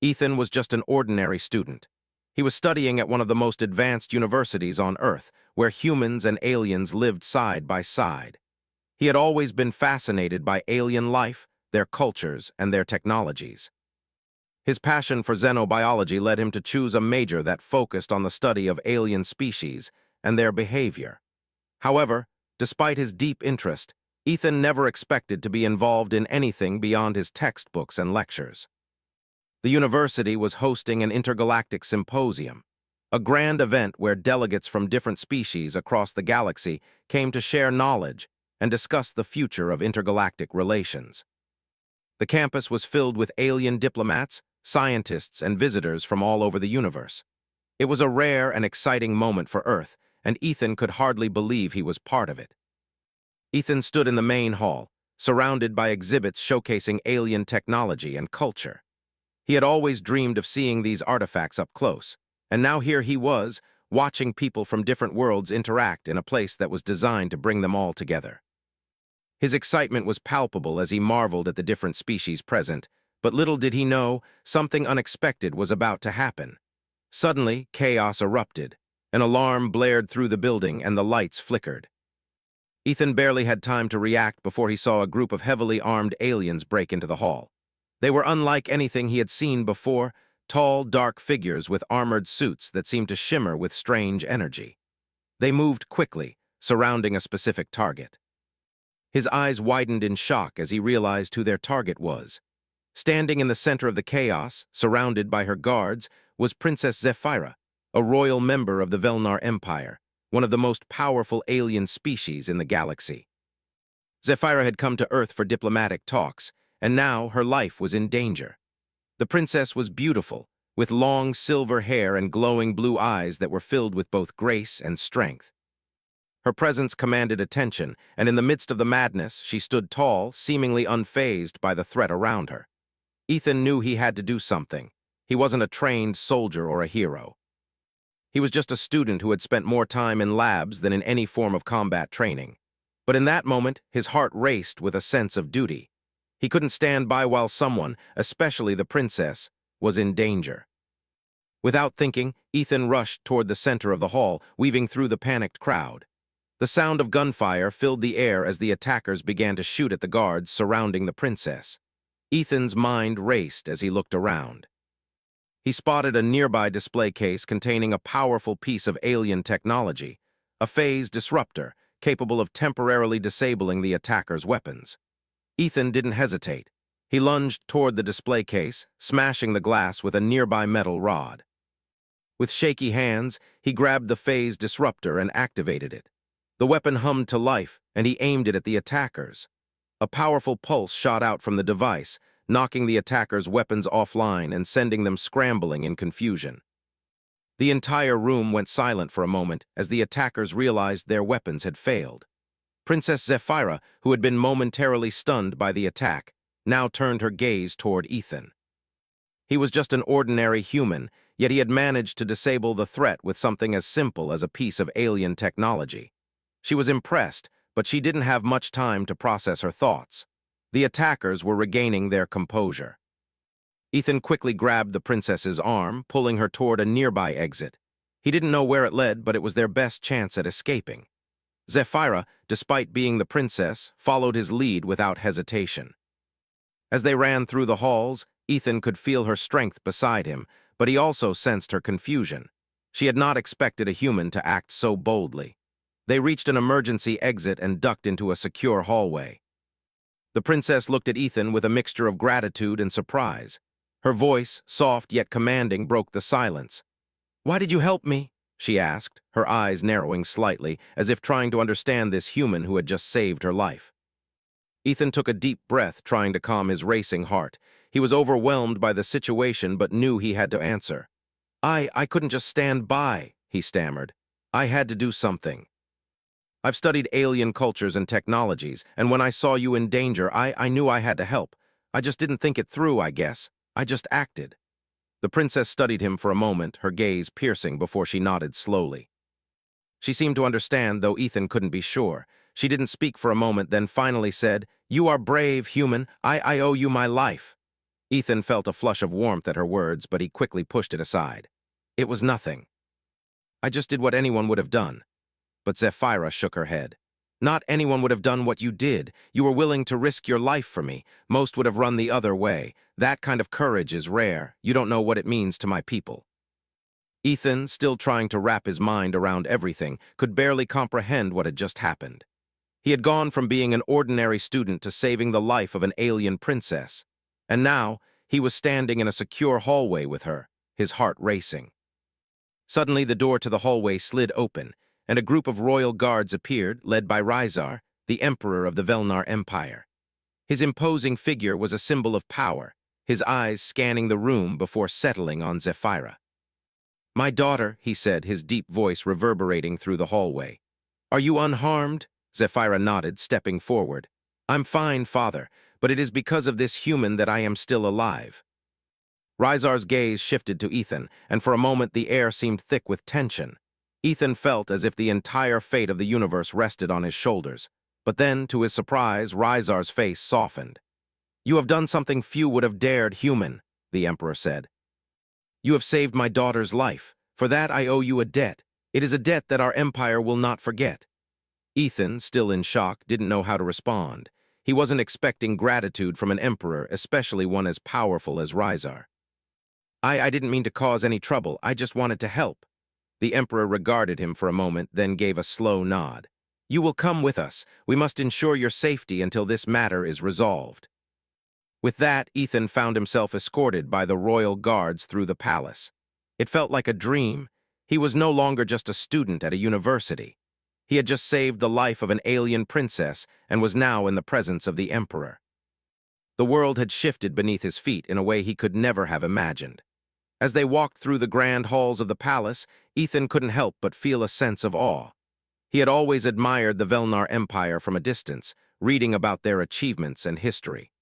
Ethan was just an ordinary student. He was studying at one of the most advanced universities on Earth, where humans and aliens lived side by side. He had always been fascinated by alien life, their cultures, and their technologies. His passion for xenobiology led him to choose a major that focused on the study of alien species and their behavior. However, despite his deep interest, Ethan never expected to be involved in anything beyond his textbooks and lectures. The university was hosting an intergalactic symposium, a grand event where delegates from different species across the galaxy came to share knowledge and discuss the future of intergalactic relations. The campus was filled with alien diplomats, scientists, and visitors from all over the universe. It was a rare and exciting moment for Earth, and Ethan could hardly believe he was part of it. Ethan stood in the main hall, surrounded by exhibits showcasing alien technology and culture. He had always dreamed of seeing these artifacts up close, and now here he was, watching people from different worlds interact in a place that was designed to bring them all together. His excitement was palpable as he marveled at the different species present, but little did he know, something unexpected was about to happen. Suddenly, chaos erupted. An alarm blared through the building and the lights flickered. Ethan barely had time to react before he saw a group of heavily armed aliens break into the hall. They were unlike anything he had seen before, tall, dark figures with armored suits that seemed to shimmer with strange energy. They moved quickly, surrounding a specific target. His eyes widened in shock as he realized who their target was. Standing in the center of the chaos, surrounded by her guards, was Princess Zephyra, a royal member of the Velnar Empire, one of the most powerful alien species in the galaxy. Zephyra had come to Earth for diplomatic talks, and now her life was in danger. The princess was beautiful, with long silver hair and glowing blue eyes that were filled with both grace and strength. Her presence commanded attention, and in the midst of the madness, she stood tall, seemingly unfazed by the threat around her. Ethan knew he had to do something. He wasn't a trained soldier or a hero. He was just a student who had spent more time in labs than in any form of combat training. But in that moment, his heart raced with a sense of duty. He couldn't stand by while someone, especially the princess, was in danger. Without thinking, Ethan rushed toward the center of the hall, weaving through the panicked crowd. The sound of gunfire filled the air as the attackers began to shoot at the guards surrounding the princess. Ethan's mind raced as he looked around. He spotted a nearby display case containing a powerful piece of alien technology, a phase disruptor capable of temporarily disabling the attacker's weapons. Ethan didn't hesitate. He lunged toward the display case, smashing the glass with a nearby metal rod. With shaky hands, he grabbed the phase disruptor and activated it. The weapon hummed to life, and he aimed it at the attackers. A powerful pulse shot out from the device, knocking the attackers' weapons offline and sending them scrambling in confusion. The entire room went silent for a moment as the attackers realized their weapons had failed. Princess Zephyra, who had been momentarily stunned by the attack, now turned her gaze toward Ethan. He was just an ordinary human, yet he had managed to disable the threat with something as simple as a piece of alien technology. She was impressed, but she didn't have much time to process her thoughts. The attackers were regaining their composure. Ethan quickly grabbed the princess's arm, pulling her toward a nearby exit. He didn't know where it led, but it was their best chance at escaping. Zephyra, despite being the princess, followed his lead without hesitation. As they ran through the halls, Ethan could feel her strength beside him, but he also sensed her confusion. She had not expected a human to act so boldly. They reached an emergency exit and ducked into a secure hallway. The princess looked at Ethan with a mixture of gratitude and surprise. Her voice, soft yet commanding, broke the silence. "Why did you help me?" she asked, her eyes narrowing slightly, as if trying to understand this human who had just saved her life. Ethan took a deep breath, trying to calm his racing heart. He was overwhelmed by the situation but knew he had to answer. I couldn't just stand by," he stammered. "I had to do something. I've studied alien cultures and technologies, and when I saw you in danger, I knew I had to help. I just didn't think it through, I guess. I just acted." The princess studied him for a moment, her gaze piercing before she nodded slowly. She seemed to understand, though Ethan couldn't be sure. She didn't speak for a moment, then finally said, "You are brave, human. I owe you my life." Ethan felt a flush of warmth at her words, but he quickly pushed it aside. It was nothing. I just did what anyone would have done. But Zephira shook her head. Not anyone would have done what you did. You were willing to risk your life for me. Most would have run the other way. That kind of courage is rare. You don't know what it means to my people. Ethan, still trying to wrap his mind around everything, could barely comprehend what had just happened. He had gone from being an ordinary student to saving the life of an alien princess. And now, he was standing in a secure hallway with her, his heart racing. Suddenly, the door to the hallway slid open, and a group of royal guards appeared, led by Rhizar, the emperor of the Velnar Empire. His imposing figure was a symbol of power, his eyes scanning the room before settling on Zephira. "My daughter," he said, his deep voice reverberating through the hallway. "Are you unharmed?" Zephira nodded, stepping forward. "I'm fine, father, but it is because of this human that I am still alive." Rhizar's gaze shifted to Ethan, and for a moment the air seemed thick with tension. Ethan felt as if the entire fate of the universe rested on his shoulders. But then, to his surprise, Rhizar's face softened. "You have done something few would have dared, human," the Emperor said. "You have saved my daughter's life. For that I owe you a debt. It is a debt that our empire will not forget." Ethan, still in shock, didn't know how to respond. He wasn't expecting gratitude from an emperor, especially one as powerful as Rhizar. I didn't mean to cause any trouble. I just wanted to help." The Emperor regarded him for a moment, then gave a slow nod. "You will come with us. We must ensure your safety until this matter is resolved." With that, Ethan found himself escorted by the royal guards through the palace. It felt like a dream. He was no longer just a student at a university. He had just saved the life of an alien princess and was now in the presence of the Emperor. The world had shifted beneath his feet in a way he could never have imagined. As they walked through the grand halls of the palace, Ethan couldn't help but feel a sense of awe. He had always admired the Velnar Empire from a distance, reading about their achievements and history.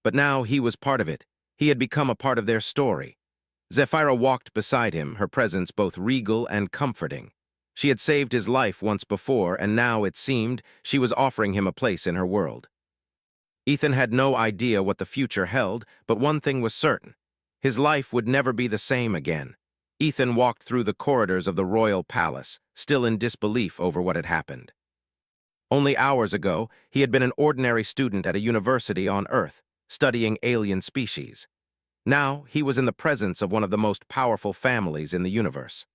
But now he was part of it. He had become a part of their story. Zephira walked beside him, her presence both regal and comforting. She had saved his life once before, and now, it seemed, she was offering him a place in her world. Ethan had no idea what the future held, but one thing was certain. His life would never be the same again. Ethan walked through the corridors of the royal palace, still in disbelief over what had happened. Only hours ago, he had been an ordinary student at a university on Earth, studying alien species. Now, he was in the presence of one of the most powerful families in the universe.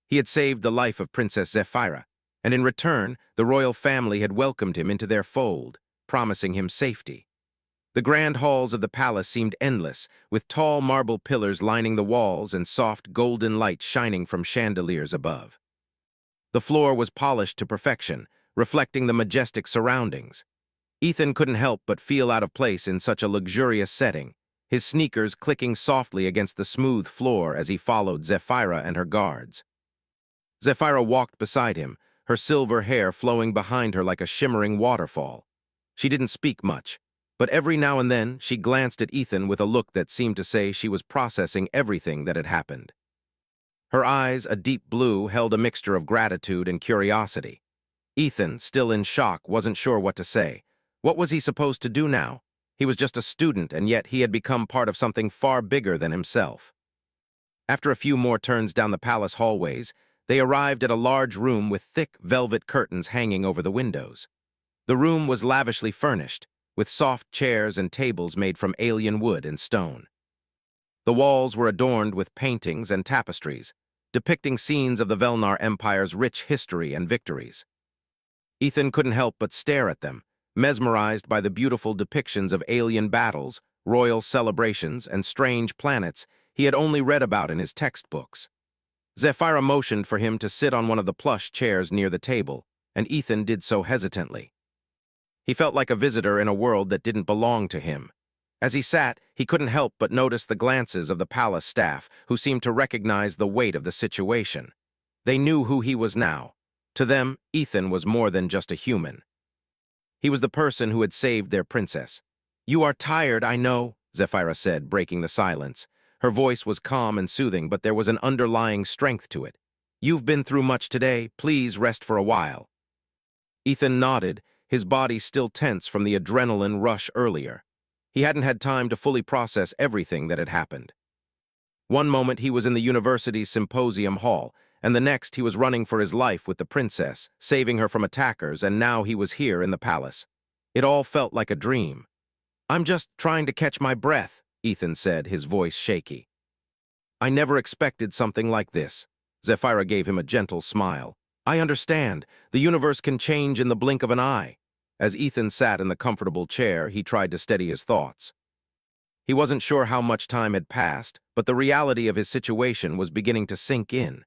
He had saved the life of Princess Zephira, and in return, the royal family had welcomed him into their fold, promising him safety. The grand halls of the palace seemed endless, with tall marble pillars lining the walls and soft golden light shining from chandeliers above. The floor was polished to perfection, reflecting the majestic surroundings. Ethan couldn't help but feel out of place in such a luxurious setting, his sneakers clicking softly against the smooth floor as he followed Zephira and her guards. Zephira walked beside him, her silver hair flowing behind her like a shimmering waterfall. She didn't speak much, but every now and then she glanced at Ethan with a look that seemed to say she was processing everything that had happened. Her eyes, a deep blue, held a mixture of gratitude and curiosity. Ethan, still in shock, wasn't sure what to say. What was he supposed to do now? He was just a student, and yet he had become part of something far bigger than himself. After a few more turns down the palace hallways, they arrived at a large room with thick velvet curtains hanging over the windows. The room was lavishly furnished, with soft chairs and tables made from alien wood and stone. The walls were adorned with paintings and tapestries, depicting scenes of the Velnar Empire's rich history and victories. Ethan couldn't help but stare at them, mesmerized by the beautiful depictions of alien battles, royal celebrations, and strange planets he had only read about in his textbooks. Zephira motioned for him to sit on one of the plush chairs near the table, and Ethan did so hesitantly. He felt like a visitor in a world that didn't belong to him. As he sat, he couldn't help but notice the glances of the palace staff, who seemed to recognize the weight of the situation. They knew who he was now. To them, Ethan was more than just a human. He was the person who had saved their princess. "You are tired, I know," Zephira said, breaking the silence. Her voice was calm and soothing, but there was an underlying strength to it. "You've been through much today. Please rest for a while." Ethan nodded, his body still tense from the adrenaline rush earlier. He hadn't had time to fully process everything that had happened. One moment he was in the university's symposium hall, and the next he was running for his life with the princess, saving her from attackers, and now he was here in the palace. It all felt like a dream. "I'm just trying to catch my breath," Ethan said, his voice shaky. "I never expected something like this." Zephyra gave him a gentle smile. "I understand. The universe can change in the blink of an eye." As Ethan sat in the comfortable chair, he tried to steady his thoughts. He wasn't sure how much time had passed, but the reality of his situation was beginning to sink in.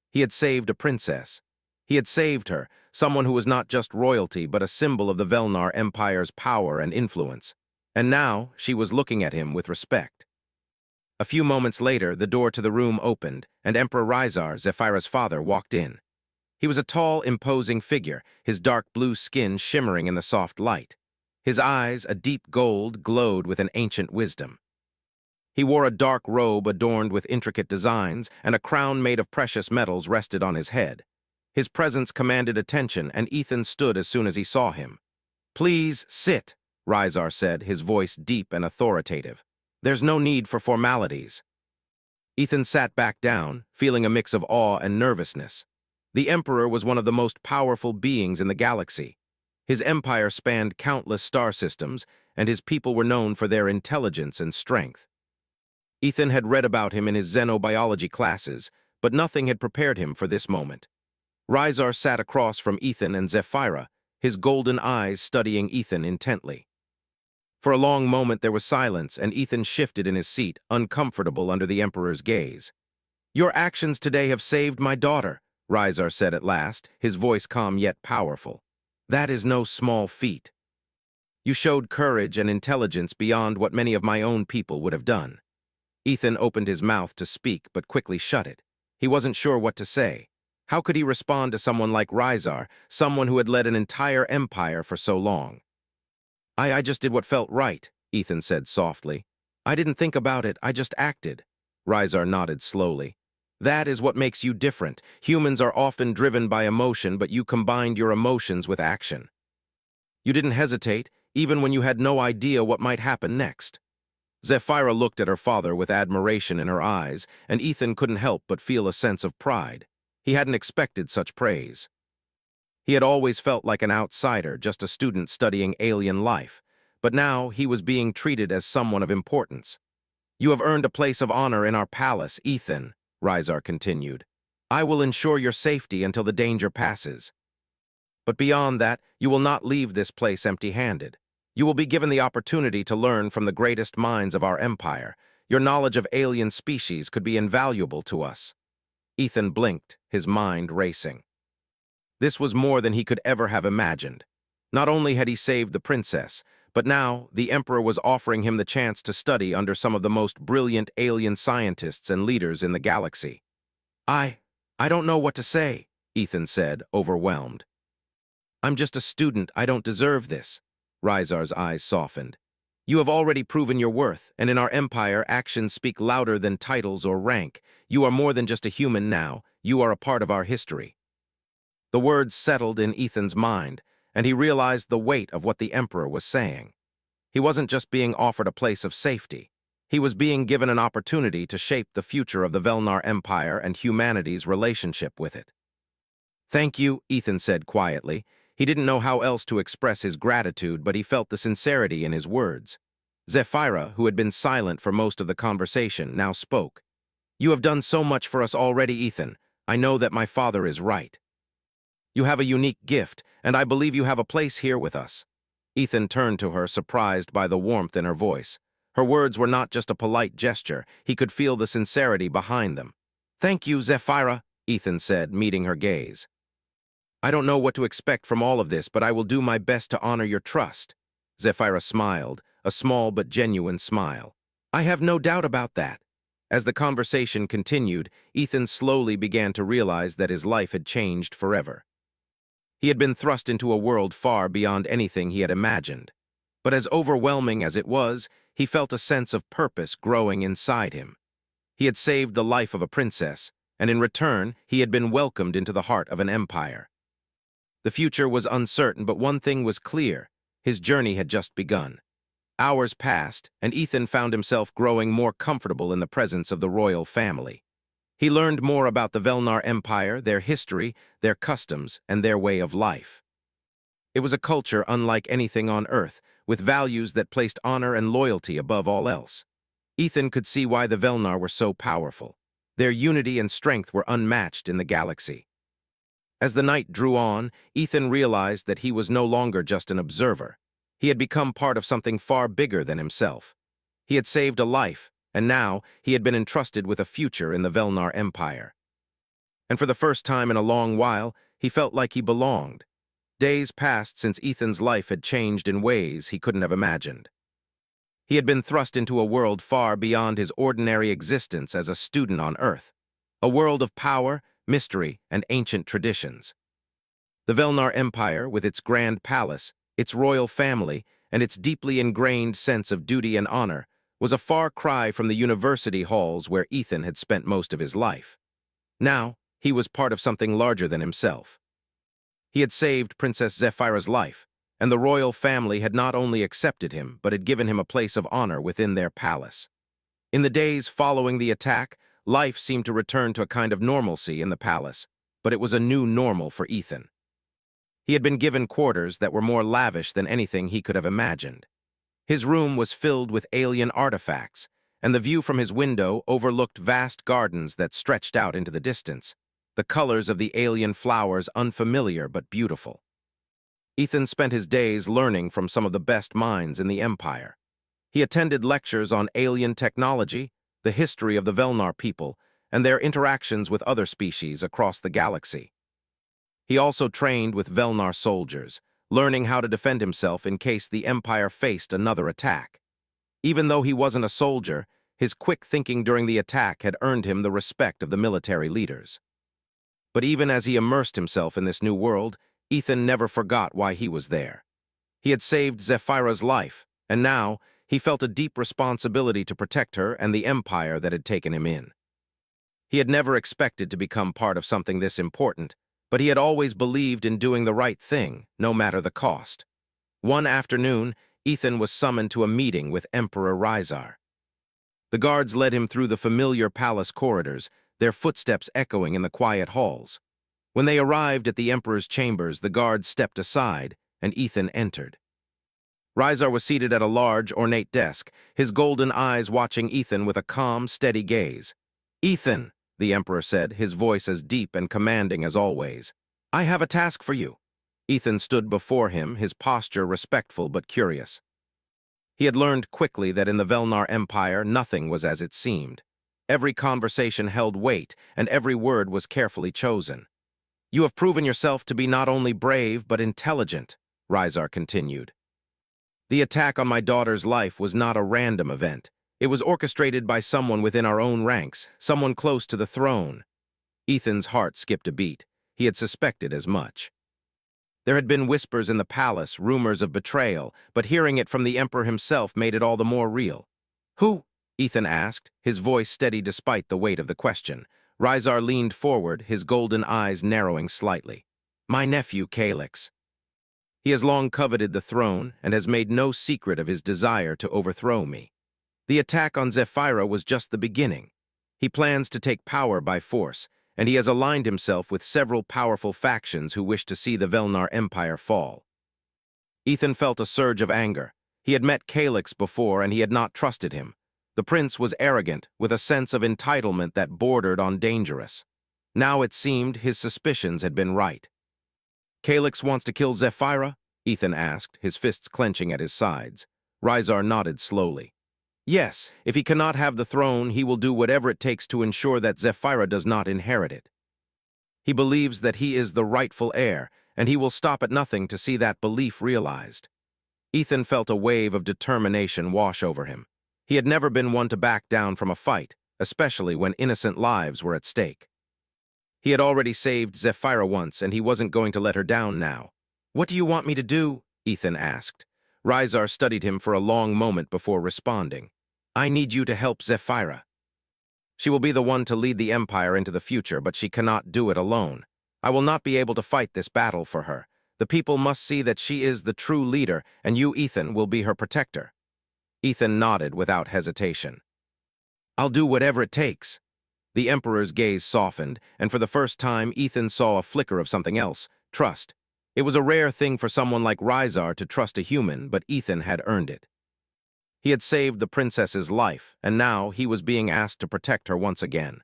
He had saved a princess. He had saved her, someone who was not just royalty but a symbol of the Velnar Empire's power and influence. And now she was looking at him with respect. A few moments later, the door to the room opened, and Emperor Rhizar, Zephyra's father, walked in. He was a tall, imposing figure, his dark blue skin shimmering in the soft light. His eyes, a deep gold, glowed with an ancient wisdom. He wore a dark robe adorned with intricate designs, and a crown made of precious metals rested on his head. His presence commanded attention, and Ethan stood as soon as he saw him. "Please sit," Rhizar said, his voice deep and authoritative. "There's no need for formalities." Ethan sat back down, feeling a mix of awe and nervousness. The Emperor was one of the most powerful beings in the galaxy. His empire spanned countless star systems, and his people were known for their intelligence and strength. Ethan had read about him in his xenobiology classes, but nothing had prepared him for this moment. Rhizar sat across from Ethan and Zephyra, his golden eyes studying Ethan intently. For a long moment there was silence, and Ethan shifted in his seat, uncomfortable under the Emperor's gaze. "Your actions today have saved my daughter," Rhizar said at last, his voice calm yet powerful. "That is no small feat. You showed courage and intelligence beyond what many of my own people would have done." Ethan opened his mouth to speak, but quickly shut it. He wasn't sure what to say. How could he respond to someone like Rhizar, someone who had led an entire empire for so long? I just did what felt right," Ethan said softly. "I didn't think about it, I just acted." Rhizar nodded slowly. "That is what makes you different. Humans are often driven by emotion, but you combined your emotions with action. You didn't hesitate, even when you had no idea what might happen next." Zephyra looked at her father with admiration in her eyes, and Ethan couldn't help but feel a sense of pride. He hadn't expected such praise. He had always felt like an outsider, just a student studying alien life, but now he was being treated as someone of importance. "You have earned a place of honor in our palace, Ethan," Rhizar continued. "I will ensure your safety until the danger passes. But beyond that, you will not leave this place empty-handed. You will be given the opportunity to learn from the greatest minds of our empire. Your knowledge of alien species could be invaluable to us." Ethan blinked, his mind racing. This was more than he could ever have imagined. Not only had he saved the princess, but now the Emperor was offering him the chance to study under some of the most brilliant alien scientists and leaders in the galaxy. I don't know what to say," Ethan said, overwhelmed. "I'm just a student, I don't deserve this." Rhizar's eyes softened. "You have already proven your worth, and in our empire, actions speak louder than titles or rank. You are more than just a human now, you are a part of our history." The words settled in Ethan's mind, and he realized the weight of what the Emperor was saying. He wasn't just being offered a place of safety. He was being given an opportunity to shape the future of the Velnar Empire and humanity's relationship with it. "Thank you," Ethan said quietly. He didn't know how else to express his gratitude, but he felt the sincerity in his words. Zephyra, who had been silent for most of the conversation, now spoke. "You have done so much for us already, Ethan. I know that my father is right. You have a unique gift, and I believe you have a place here with us." Ethan turned to her, surprised by the warmth in her voice. Her words were not just a polite gesture. He could feel the sincerity behind them. "Thank you, Zephyra," Ethan said, meeting her gaze. "I don't know what to expect from all of this, but I will do my best to honor your trust." Zephyra smiled, a small but genuine smile. "I have no doubt about that." As the conversation continued, Ethan slowly began to realize that his life had changed forever. He had been thrust into a world far beyond anything he had imagined. But as overwhelming as it was, he felt a sense of purpose growing inside him. He had saved the life of a princess, and in return, he had been welcomed into the heart of an empire. The future was uncertain, but one thing was clear: his journey had just begun. Hours passed, and Ethan found himself growing more comfortable in the presence of the royal family. He learned more about the Velnar Empire, their history, their customs, and their way of life. It was a culture unlike anything on Earth, with values that placed honor and loyalty above all else. Ethan could see why the Velnar were so powerful. Their unity and strength were unmatched in the galaxy. As the night drew on, Ethan realized that he was no longer just an observer. He had become part of something far bigger than himself. He had saved a life, and now he had been entrusted with a future in the Velnar Empire. And for the first time in a long while, he felt like he belonged. Days passed since Ethan's life had changed in ways he couldn't have imagined. He had been thrust into a world far beyond his ordinary existence as a student on Earth, a world of power, mystery, and ancient traditions. The Velnar Empire, with its grand palace, its royal family, and its deeply ingrained sense of duty and honor, was a far cry from the university halls where Ethan had spent most of his life. Now, he was part of something larger than himself. He had saved Princess Zephyra's life, and the royal family had not only accepted him, but had given him a place of honor within their palace. In the days following the attack, life seemed to return to a kind of normalcy in the palace, but it was a new normal for Ethan. He had been given quarters that were more lavish than anything he could have imagined. His room was filled with alien artifacts, and the view from his window overlooked vast gardens that stretched out into the distance, the colors of the alien flowers unfamiliar but beautiful. Ethan spent his days learning from some of the best minds in the Empire. He attended lectures on alien technology, the history of the Velnar people, and their interactions with other species across the galaxy. He also trained with Velnar soldiers, learning how to defend himself in case the Empire faced another attack. Even though he wasn't a soldier, his quick thinking during the attack had earned him the respect of the military leaders. But even as he immersed himself in this new world, Ethan never forgot why he was there. He had saved Zephyra's life, and now he felt a deep responsibility to protect her and the empire that had taken him in. He had never expected to become part of something this important, but he had always believed in doing the right thing, no matter the cost. One afternoon, Ethan was summoned to a meeting with Emperor Rhizar. The guards led him through the familiar palace corridors, their footsteps echoing in the quiet halls. When they arrived at the Emperor's chambers, the guards stepped aside, and Ethan entered. Rhizar was seated at a large, ornate desk, his golden eyes watching Ethan with a calm, steady gaze. "Ethan," the Emperor said, his voice as deep and commanding as always, "I have a task for you." Ethan stood before him, his posture respectful but curious. He had learned quickly that in the Velnar Empire nothing was as it seemed. Every conversation held weight, and every word was carefully chosen. "You have proven yourself to be not only brave but intelligent," Rhizar continued. "The attack on my daughter's life was not a random event. It was orchestrated by someone within our own ranks, someone close to the throne." Ethan's heart skipped a beat. He had suspected as much. There had been whispers in the palace, rumors of betrayal, but hearing it from the Emperor himself made it all the more real. "Who?" Ethan asked, his voice steady despite the weight of the question. Rhizar leaned forward, his golden eyes narrowing slightly. "My nephew, Calyx. He has long coveted the throne and has made no secret of his desire to overthrow me. The attack on Zephyra was just the beginning. He plans to take power by force, and he has aligned himself with several powerful factions who wish to see the Velnar Empire fall." Ethan felt a surge of anger. He had met Calyx before, and he had not trusted him. The prince was arrogant, with a sense of entitlement that bordered on dangerous. Now it seemed his suspicions had been right. "Calyx wants to kill Zephyra?" Ethan asked, his fists clenching at his sides. Rhizar nodded slowly. "Yes, if he cannot have the throne, he will do whatever it takes to ensure that Zephyra does not inherit it. He believes that he is the rightful heir, and he will stop at nothing to see that belief realized." Ethan felt a wave of determination wash over him. He had never been one to back down from a fight, especially when innocent lives were at stake. He had already saved Zephyra once, and he wasn't going to let her down now. "What do you want me to do?" Ethan asked. Rhizar studied him for a long moment before responding. "I need you to help Zephyra. She will be the one to lead the Empire into the future, but she cannot do it alone. I will not be able to fight this battle for her. The people must see that she is the true leader, and you, Ethan, will be her protector." Ethan nodded without hesitation. I'll do whatever it takes. The Emperor's gaze softened, and for the first time, Ethan saw a flicker of something else, trust. It was a rare thing for someone like Rysar to trust a human, but Ethan had earned it. He had saved the princess's life, and now he was being asked to protect her once again.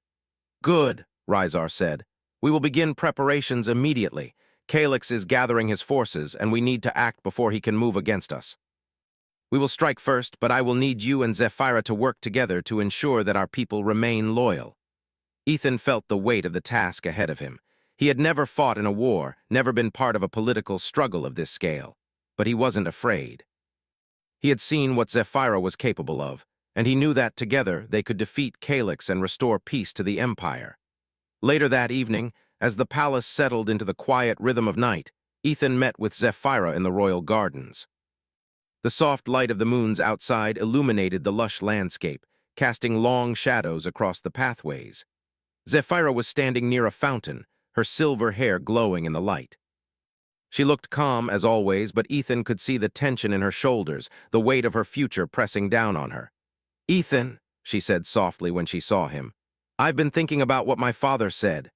Good, Rysar said. We will begin preparations immediately. Calyx is gathering his forces, and we need to act before he can move against us. We will strike first, but I will need you and Zephyra to work together to ensure that our people remain loyal. Ethan felt the weight of the task ahead of him. He had never fought in a war, never been part of a political struggle of this scale. But he wasn't afraid. He had seen what Zephyra was capable of, and he knew that together they could defeat Calyx and restore peace to the Empire. Later that evening, as the palace settled into the quiet rhythm of night, Ethan met with Zephyra in the royal gardens. The soft light of the moons outside illuminated the lush landscape, casting long shadows across the pathways. Zephyra was standing near a fountain, her silver hair glowing in the light. She looked calm as always, but Ethan could see the tension in her shoulders, the weight of her future pressing down on her. Ethan, she said softly when she saw him, I've been thinking about what my father said.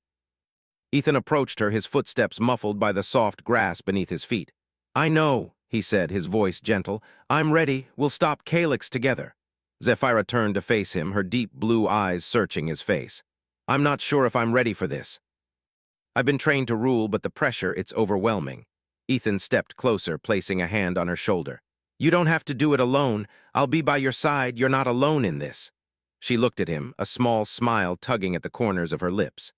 Ethan approached her, his footsteps muffled by the soft grass beneath his feet. I know, he said, his voice gentle. I'm ready. We'll stop Calyx together. Zephyra turned to face him, her deep blue eyes searching his face. I'm not sure if I'm ready for this. I've been trained to rule, but the pressure, it's overwhelming. Ethan stepped closer, placing a hand on her shoulder. You don't have to do it alone. I'll be by your side. You're not alone in this. She looked at him, a small smile tugging at the corners of her lips.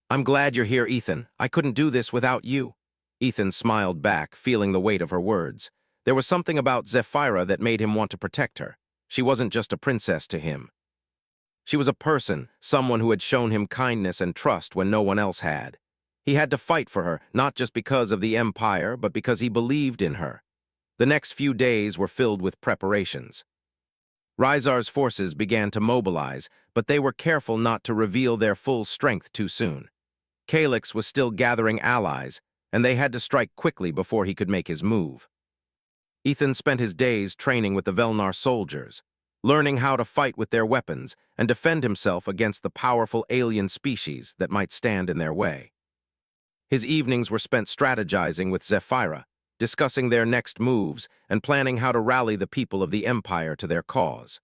I'm glad you're here, Ethan. I couldn't do this without you. Ethan smiled back, feeling the weight of her words. There was something about Zephyra that made him want to protect her. She wasn't just a princess to him. She was a person, someone who had shown him kindness and trust when no one else had. He had to fight for her, not just because of the Empire, but because he believed in her. The next few days were filled with preparations. Rysar's forces began to mobilize, but they were careful not to reveal their full strength too soon. Calyx was still gathering allies, and they had to strike quickly before he could make his move. Ethan spent his days training with the Velnar soldiers, learning how to fight with their weapons and defend himself against the powerful alien species that might stand in their way. His evenings were spent strategizing with Zephyra, discussing their next moves and planning how to rally the people of the Empire to their cause.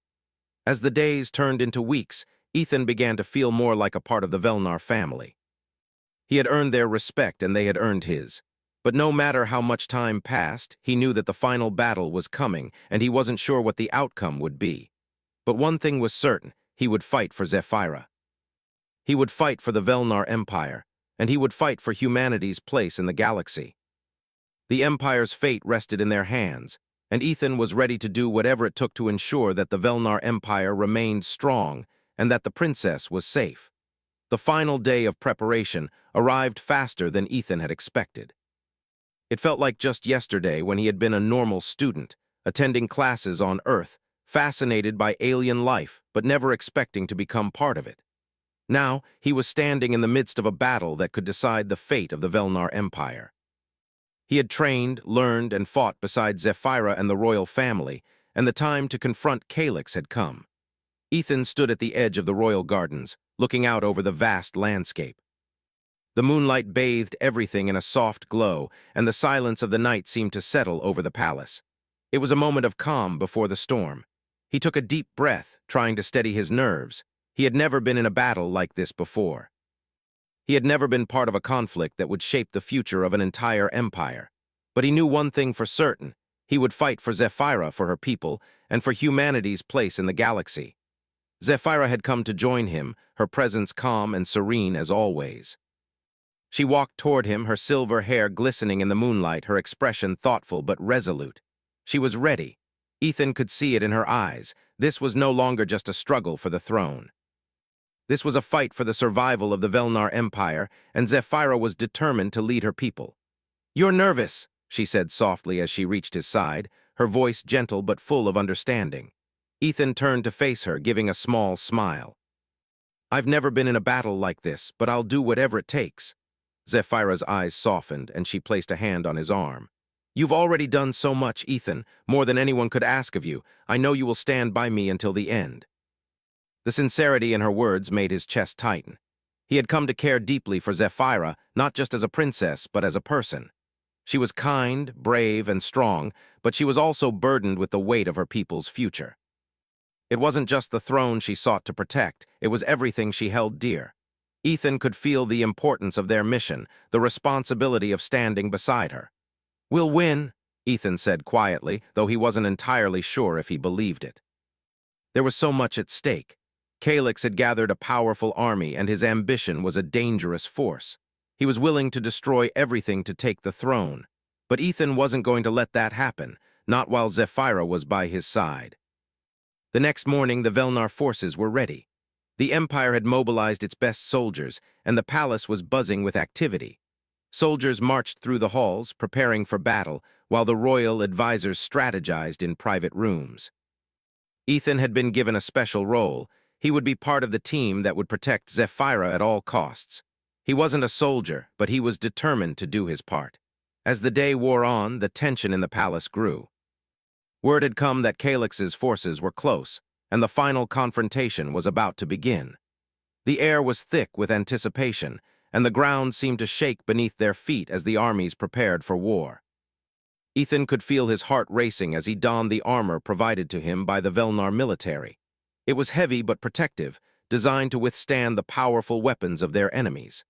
As the days turned into weeks, Ethan began to feel more like a part of the Velnar family. He had earned their respect and they had earned his. But no matter how much time passed, he knew that the final battle was coming, and he wasn't sure what the outcome would be. But one thing was certain, he would fight for Zephyra. He would fight for the Velnar Empire, and he would fight for humanity's place in the galaxy. The Empire's fate rested in their hands, and Ethan was ready to do whatever it took to ensure that the Velnar Empire remained strong and that the princess was safe. The final day of preparation arrived faster than Ethan had expected. It felt like just yesterday when he had been a normal student, attending classes on Earth, fascinated by alien life, but never expecting to become part of it. Now, he was standing in the midst of a battle that could decide the fate of the Velnar Empire. He had trained, learned, and fought beside Zephyra and the royal family, and the time to confront Calyx had come. Ethan stood at the edge of the royal gardens, looking out over the vast landscape. The moonlight bathed everything in a soft glow, and the silence of the night seemed to settle over the palace. It was a moment of calm before the storm. He took a deep breath, trying to steady his nerves. He had never been in a battle like this before. He had never been part of a conflict that would shape the future of an entire empire. But he knew one thing for certain. He would fight for Zephyra, for her people, and for humanity's place in the galaxy. Zephyra had come to join him, her presence calm and serene as always. She walked toward him, her silver hair glistening in the moonlight, her expression thoughtful but resolute. She was ready. Ethan could see it in her eyes. This was no longer just a struggle for the throne. This was a fight for the survival of the Velnar Empire, and Zephyra was determined to lead her people. You're nervous, she said softly as she reached his side, her voice gentle but full of understanding. Ethan turned to face her, giving a small smile. I've never been in a battle like this, but I'll do whatever it takes. Zephyra's eyes softened, and she placed a hand on his arm. You've already done so much, Ethan, more than anyone could ask of you. I know you will stand by me until the end. The sincerity in her words made his chest tighten. He had come to care deeply for Zephyra, not just as a princess, but as a person. She was kind, brave, and strong, but she was also burdened with the weight of her people's future. It wasn't just the throne she sought to protect, it was everything she held dear. Ethan could feel the importance of their mission, the responsibility of standing beside her. "We'll win," Ethan said quietly, though he wasn't entirely sure if he believed it. There was so much at stake. Calyx had gathered a powerful army, and his ambition was a dangerous force. He was willing to destroy everything to take the throne. But Ethan wasn't going to let that happen, not while Zephyra was by his side. The next morning, the Velnar forces were ready. The Empire had mobilized its best soldiers, and the palace was buzzing with activity. Soldiers marched through the halls, preparing for battle, while the royal advisors strategized in private rooms. Ethan had been given a special role. He would be part of the team that would protect Zephyra at all costs. He wasn't a soldier, but he was determined to do his part. As the day wore on, the tension in the palace grew. Word had come that Calyx's forces were close, and the final confrontation was about to begin. The air was thick with anticipation, and the ground seemed to shake beneath their feet as the armies prepared for war. Ethan could feel his heart racing as he donned the armor provided to him by the Velnar military. It was heavy but protective, designed to withstand the powerful weapons of their enemies.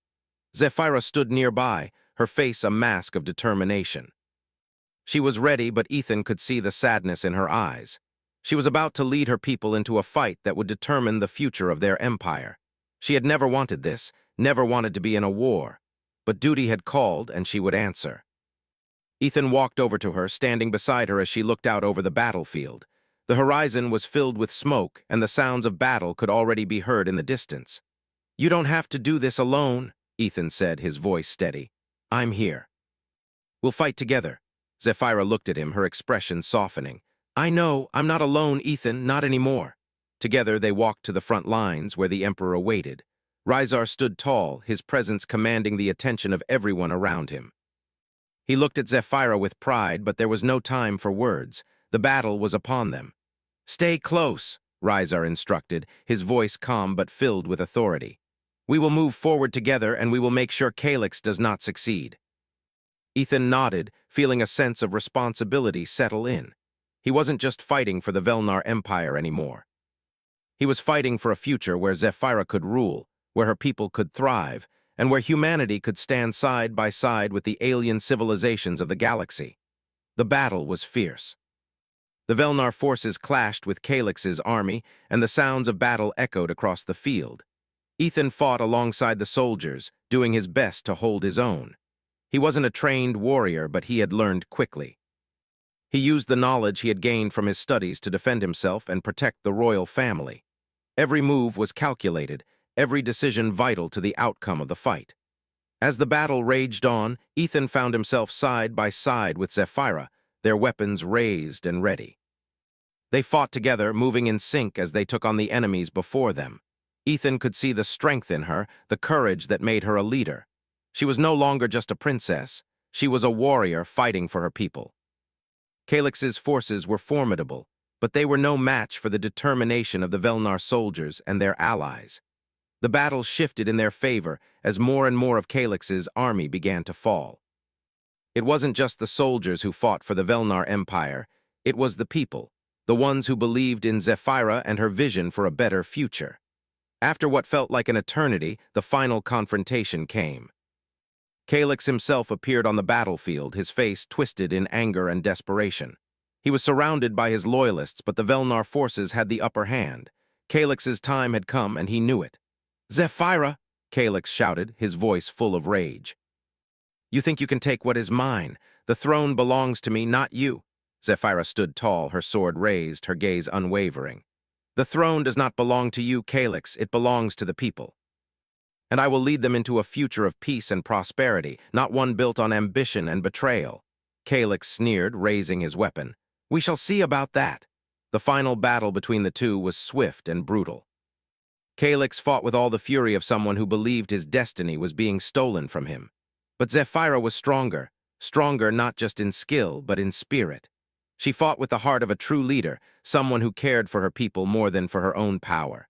Zephyra stood nearby, her face a mask of determination. She was ready, but Ethan could see the sadness in her eyes. She was about to lead her people into a fight that would determine the future of their empire. She had never wanted this, never wanted to be in a war. But duty had called, and she would answer. Ethan walked over to her, standing beside her as she looked out over the battlefield. The horizon was filled with smoke, and the sounds of battle could already be heard in the distance. "You don't have to do this alone," Ethan said, his voice steady. "I'm here. We'll fight together." Zephyra looked at him, her expression softening. "I know, I'm not alone, Ethan, not anymore." Together they walked to the front lines where the Emperor waited. Rhysar stood tall, his presence commanding the attention of everyone around him. He looked at Zephyra with pride, but there was no time for words. The battle was upon them. "Stay close," Rhysar instructed, his voice calm but filled with authority. "We will move forward together, and we will make sure Calyx does not succeed." Ethan nodded, feeling a sense of responsibility settle in. He wasn't just fighting for the Velnar Empire anymore. He was fighting for a future where Zephyra could rule, where her people could thrive, and where humanity could stand side by side with the alien civilizations of the galaxy. The battle was fierce. The Velnar forces clashed with Calyx's army, and the sounds of battle echoed across the field. Ethan fought alongside the soldiers, doing his best to hold his own. He wasn't a trained warrior, but he had learned quickly. He used the knowledge he had gained from his studies to defend himself and protect the royal family. Every move was calculated, every decision vital to the outcome of the fight. As the battle raged on, Ethan found himself side by side with Zephyra, their weapons raised and ready. They fought together, moving in sync as they took on the enemies before them. Ethan could see the strength in her, the courage that made her a leader. She was no longer just a princess. She was a warrior fighting for her people. Calyx's forces were formidable, but they were no match for the determination of the Velnar soldiers and their allies. The battle shifted in their favor as more and more of Calyx's army began to fall. It wasn't just the soldiers who fought for the Velnar Empire, it was the people, the ones who believed in Zephyra and her vision for a better future. After what felt like an eternity, the final confrontation came. Calyx himself appeared on the battlefield, his face twisted in anger and desperation. He was surrounded by his loyalists, but the Velnar forces had the upper hand. Calyx's time had come, and he knew it. "Zephyra!" Calyx shouted, his voice full of rage. "You think you can take what is mine? The throne belongs to me, not you." Zephyra stood tall, her sword raised, her gaze unwavering. "The throne does not belong to you, Calyx. It belongs to the people. And I will lead them into a future of peace and prosperity, not one built on ambition and betrayal." Calyx sneered, raising his weapon. "We shall see about that." The final battle between the two was swift and brutal. Calyx fought with all the fury of someone who believed his destiny was being stolen from him. But Zephyra was stronger, stronger not just in skill, but in spirit. She fought with the heart of a true leader, someone who cared for her people more than for her own power.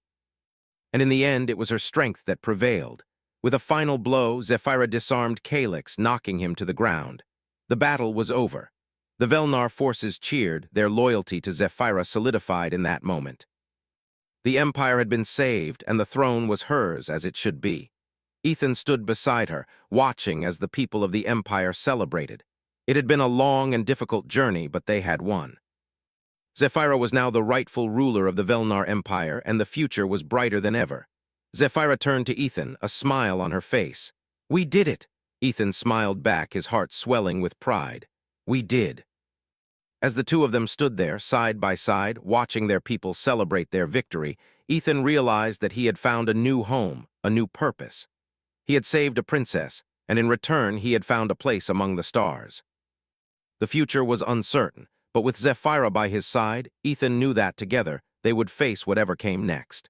And in the end, it was her strength that prevailed. With a final blow, Zephyra disarmed Calyx, knocking him to the ground. The battle was over. The Velnar forces cheered, their loyalty to Zephyra solidified in that moment. The Empire had been saved, and the throne was hers as it should be. Ethan stood beside her, watching as the people of the Empire celebrated. It had been a long and difficult journey, but they had won. Zephyra was now the rightful ruler of the Velnar Empire, and the future was brighter than ever. Zephyra turned to Ethan, a smile on her face. "We did it!" Ethan smiled back, his heart swelling with pride. "We did." As the two of them stood there, side by side, watching their people celebrate their victory, Ethan realized that he had found a new home, a new purpose. He had saved a princess, and in return he had found a place among the stars. The future was uncertain, but with Zephyra by his side, Ethan knew that together they would face whatever came next.